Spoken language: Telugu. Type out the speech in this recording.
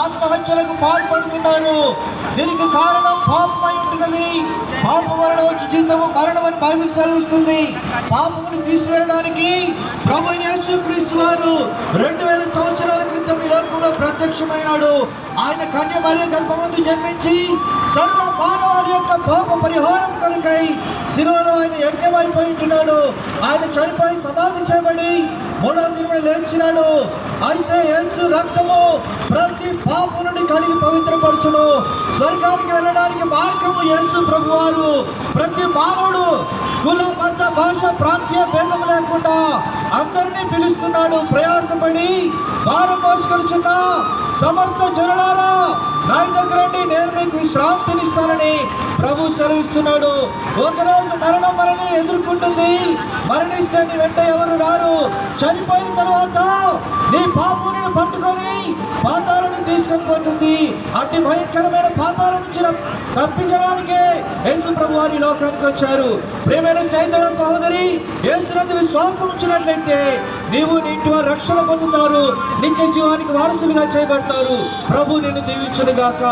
ఆత్మహత్యలకు పాల్పడుతున్నారు. దీనికి కారణం పాపమై ఉంటున్నది. పాపం వలన వచ్చి జీతము మరణం అని బైబిల్ సెలవిస్తుంది. పాపమును తీసివేయడానికి ప్రభు యేసుక్రీస్తు వారు 2000 సంవత్సరాల క్రితం ఈ లోకంలో ప్రత్యక్షమైనాడు. ఆయన కన్య మరియ గర్భమందు జన్మించి సర్వ మానవాళి యొక్క పాప పరిహారం కొరకై శిలువలో ఆయన యజ్ఞమైపోయింటున్నాడు. ఆయన చనిపోయి సమాధి చేయబడి 3వ దినమున లేచినాడు. అయితే యేసు రక్తము ప్రతి పాపం నుండి కడిగి పవిత్రపరచును. స్వర్గానికి వెళ్ళడానికి మార్గము యేసు ప్రభువారు. ప్రతి మానవుడు కుల మత భాష ప్రాంతీయ భేదం లేకుండా అందరినీ పిలుస్తున్నాడు. ప్రయాసపడి భారం మోసుకొనుచున్న సమస్త జనులారా నా దగ్గరండి, నేను మీకు విశ్రాంతినిస్తానని ప్రభు సెలవిస్తున్నాడు. ఒకరోజు మరణం మనల్ని ఎదుర్కొంటుంది. మరణిస్తే నీ వెంట ఎవరు రారు. చనిపోయిన తర్వాత నీ పాపం నిన్ను పట్టుకొని పాతాలను తీసుకొని పోతుంది. అట్టి భయంకరమైన పాతాల నుంచి తప్పించడానికే యేసు ప్రభు వారి లోకానికి వచ్చారు. ప్రియమైన స్నేహితుల సహోదరి, యేసునందు విశ్వాసం ఉంచినట్లయితే నీవు నీ ఇంటి వారు రక్షణ పొందుతారు, నిత్య జీవానికి వారసులుగా చేయబడతారు. ప్రభు నిన్ను దీవించును గాక.